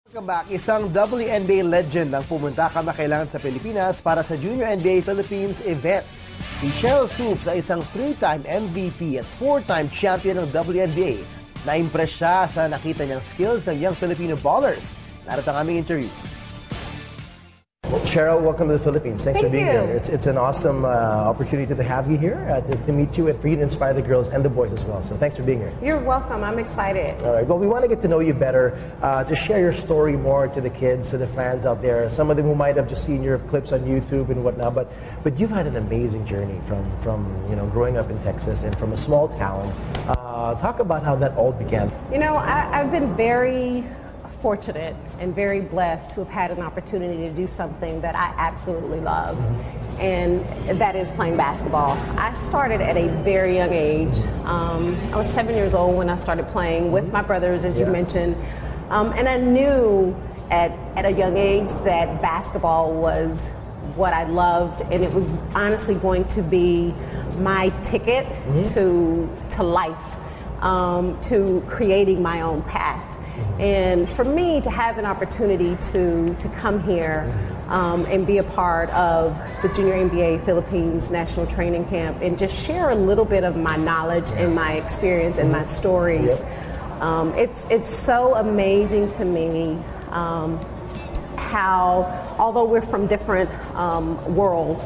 Welcome back. Isang WNBA legend ang pumunta kamakailangan sa Pilipinas para sa WNBA Philippines event. Si Sheryl Swoopes ay isang 3-time MVP at 4-time champion ng WNBA. Na-impress siya sa nakita niyang skills ng young Filipino ballers. Narito ang aming interview. Sheryl, welcome to the Philippines. Thanks for being here. It's an awesome opportunity to have you here, to meet you, and for you to inspire the girls and the boys as well. So thanks for being here. You're welcome. I'm excited. All right. Well, we want to get to know you better, to share your story more to the kids, to the fans out there. Some of them who might have just seen your clips on YouTube and whatnot, but you've had an amazing journey from growing up in Texas and from a small town. Talk about how that all began. You know, I've been very fortunate and very blessed to have had an opportunity to do something that I absolutely love, and that is playing basketball. I started at a very young age. I was 7 years old when I started playing with my brothers, as you mentioned, and I knew at a young age that basketball was what I loved, and it was honestly going to be my ticket to life, to creating my own path. And for me to have an opportunity to come here and be a part of the Junior NBA Philippines National Training Camp and just share a little bit of my knowledge and my experience and my stories, it's so amazing to me how, although we're from different worlds,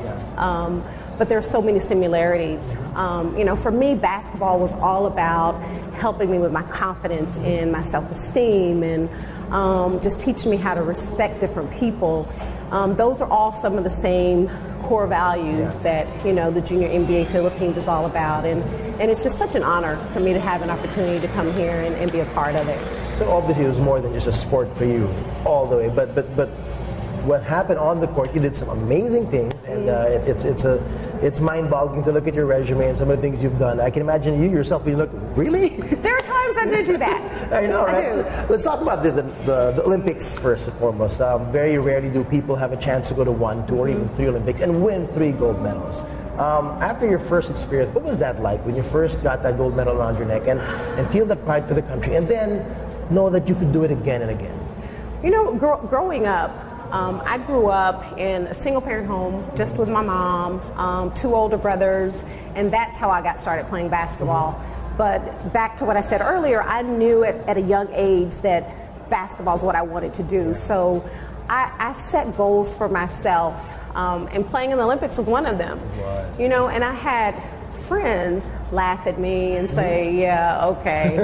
but there's so many similarities. For me, basketball was all about helping me with my confidence and my self-esteem and just teaching me how to respect different people. Those are all some of the same core values that, the Junior NBA Philippines is all about. And it's just such an honor for me to have an opportunity to come here and be a part of it. So obviously it was more than just a sport for you all the way, but what happened on the court, you did some amazing things, and it's mind-boggling to look at your resume and some of the things you've done. I can imagine you yourself, you look, really? There are times I do that. I know, right? I do. Let's talk about the Olympics first and foremost. Very rarely do people have a chance to go to 1, 2, or even 3 Olympics and win 3 gold medals. After your first experience, what was that like when you first got that gold medal around your neck and feel that pride for the country, and then know that you could do it again and again? Growing up, I grew up in a single-parent home, just with my mom, 2 older brothers, and that's how I got started playing basketball. But back to what I said earlier, I knew at a young age that basketball is what I wanted to do. So I set goals for myself, and playing in the Olympics was one of them. And I had friends laugh at me and say, yeah, okay.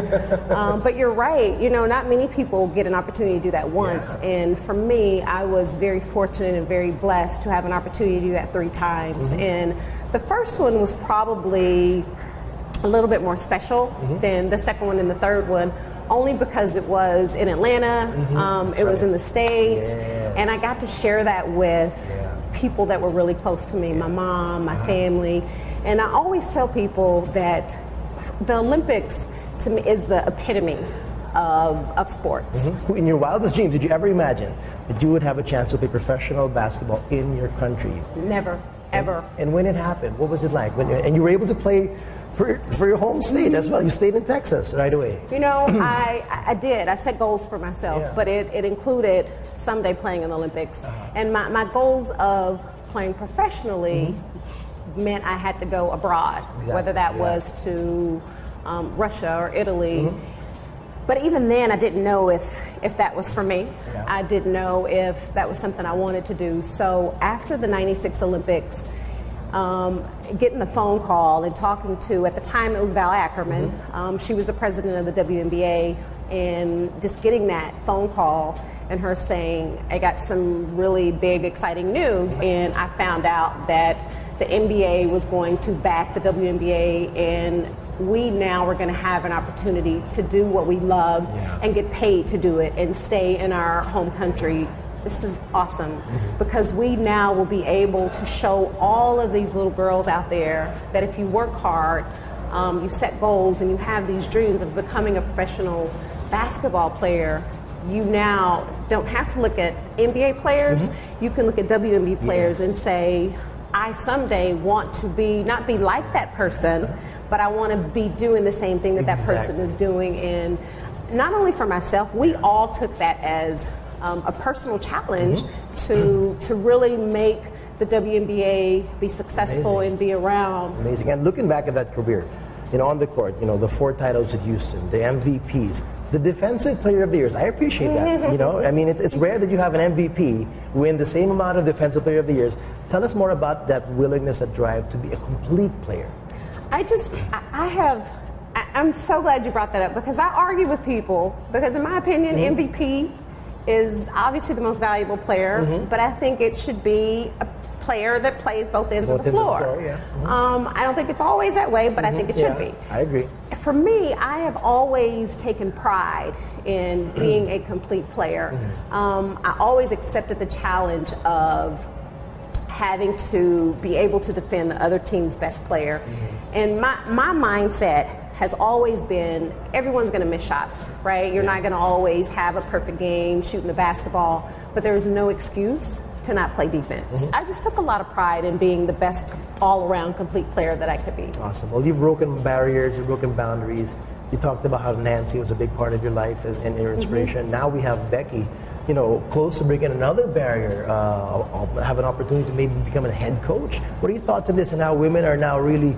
But you're right, not many people get an opportunity to do that once. And for me, I was very fortunate and very blessed to have an opportunity to do that 3 times. And the first one was probably a little bit more special than the second one and the third one, only because it was in Atlanta, it was in the States, and I got to share that with people that were really close to me, my mom, my family. And I always tell people that the Olympics, to me, is the epitome of sports. In your wildest dreams, did you ever imagine that you would have a chance to play professional basketball in your country? Never, ever. And when it happened, what was it like? And you were able to play for your home state as well. You stayed in Texas right away. I did. I set goals for myself, but it included someday playing in the Olympics. And my goals of playing professionally meant I had to go abroad, whether that was to Russia or Italy. But even then, I didn't know if that was for me. I didn't know if that was something I wanted to do. So after the '96 Olympics, getting the phone call and talking to, at the time it was Val Ackerman, she was the president of the WNBA, and just getting that phone call and her saying, I got some really big, exciting news, and I found out that the NBA was going to back the WNBA, and we now were going to have an opportunity to do what we loved and get paid to do it and stay in our home country. This is awesome, because we now will be able to show all of these little girls out there that if you work hard, you set goals, and you have these dreams of becoming a professional basketball player, you now don't have to look at NBA players. You can look at WNBA players and say, I someday want to not be like that person, but I want to be doing the same thing that that person is doing. And not only for myself, we all took that as a personal challenge to really make the WNBA be successful and be around. Amazing. And looking back at that career, on the court, the 4 titles at Houston, the MVPs, the Defensive Player of the Years. I appreciate that. I mean, it's rare that you have an MVP win the same amount of Defensive Player of the Years. Tell us more about that willingness, that drive to be a complete player. I'm so glad you brought that up, because I argue with people, because in my opinion, MVP is obviously the most valuable player, but I think it should be a player that plays both ends of the floor. I don't think it's always that way, but I think it should be. I agree. For me, I have always taken pride in being a complete player. I always accepted the challenge of having to be able to defend the other team's best player. And my mindset has always been, everyone's going to miss shots, right? You're not going to always have a perfect game shooting the basketball, but there's no excuse to not play defense. I just took a lot of pride in being the best all-around complete player that I could be. Awesome. Well, you've broken barriers, you've broken boundaries. You talked about how Nancy was a big part of your life and your inspiration. Now we have Becky, close to breaking another barrier, have an opportunity to maybe become a head coach. What are your thoughts on this, and how women are now really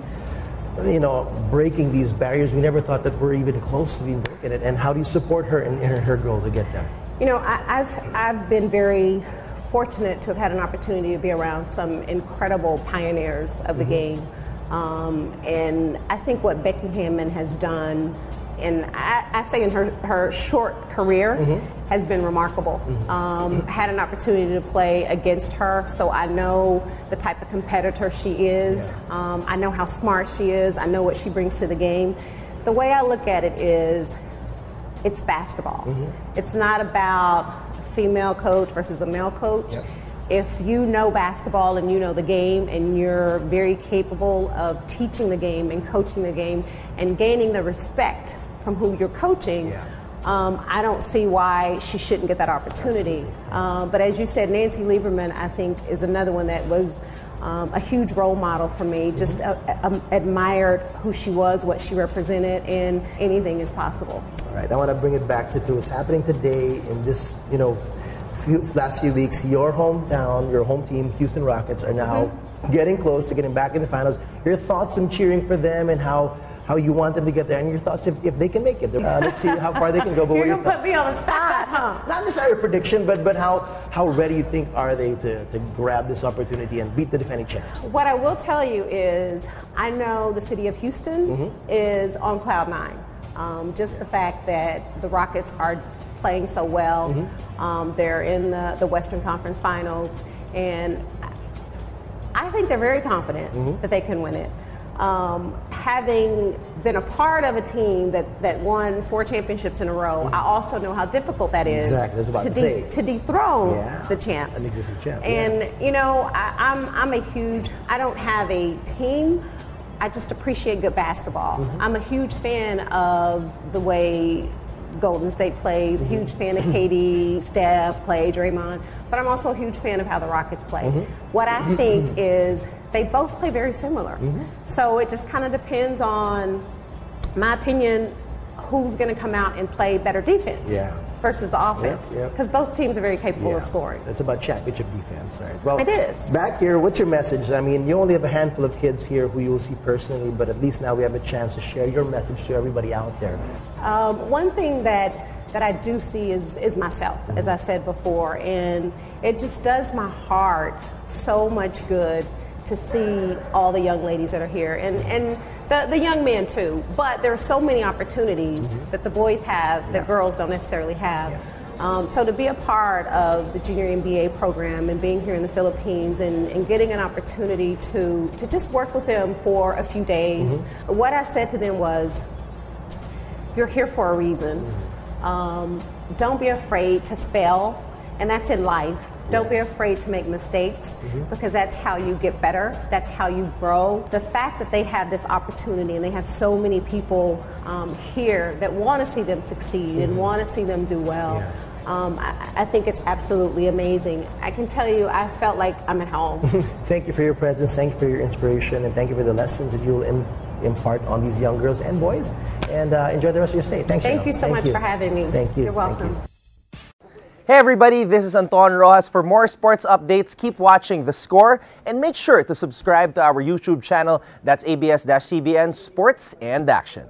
breaking these barriers we never thought that were even close to being broken, and how do you support her in her goal to get there? I've been very fortunate to have had an opportunity to be around some incredible pioneers of the game, and I think what Becky Hammon has done, and I say in her short career, has been remarkable. Had an opportunity to play against her, so I know the type of competitor she is. I know how smart she is. I know what she brings to the game. The way I look at it is, it's basketball. It's not about a female coach versus a male coach. If you know basketball and you know the game, and you're very capable of teaching the game and coaching the game and gaining the respect from who you're coaching, I don't see why she shouldn't get that opportunity. But as you said, Nancy Lieberman, I think, is another one that was a huge role model for me. Just admired who she was, what she represented, and anything is possible. All right, I want to bring it back to what's happening today in this, last few weeks. Your hometown, your home team, Houston Rockets, are now getting close to getting back in the finals. Your thoughts on cheering for them, and how you want them to get there, and your thoughts if they can make it. Let's see how far they can go. But You're going to put me on the spot, huh? Not necessarily a prediction, but how ready you think are they to grab this opportunity and beat the defending champs? What I will tell you is, I know the city of Houston is on cloud 9. Just the fact that the Rockets are playing so well. They're in the Western Conference Finals, and I think they're very confident that they can win it. Having been a part of a team that won 4 championships in a row, I also know how difficult that is to dethrone the champs. An existing champ. And I'm a huge. I don't have a team. I just appreciate good basketball. I'm a huge fan of the way Golden State plays, a huge fan of KD, Steph, Clay, Draymond, but I'm also a huge fan of how the Rockets play. What I think is they both play very similar. So it just kind of depends on, my opinion, who's going to come out and play better defense versus the offense. Because both teams are very capable of scoring. It's about championship defense, right? Well, it is. Back here, what's your message? I mean, you only have a handful of kids here who you will see personally, but at least now we have a chance to share your message to everybody out there. One thing that I do see is myself, as I said before, and it just does my heart so much good to see all the young ladies that are here, and the young men too. But there are so many opportunities that the boys have that girls don't necessarily have. So to be a part of the Junior NBA program and being here in the Philippines and getting an opportunity to just work with them for a few days, what I said to them was, you're here for a reason. Don't be afraid to fail, and that's in life. Don't be afraid to make mistakes, because that's how you get better. That's how you grow. The fact that they have this opportunity and they have so many people here that want to see them succeed and want to see them do well, I think it's absolutely amazing. I can tell you, I felt like I'm at home. Thank you for your presence. Thank you for your inspiration, and thank you for the lessons that you will impart on these young girls and boys. And enjoy the rest of your stay. Thanks, Thank you so much for having me. Thank you. You're welcome. Hey everybody, this is Anton Rojas. For more sports updates, keep watching The Score and make sure to subscribe to our YouTube channel. That's ABS-CBN Sports and Action.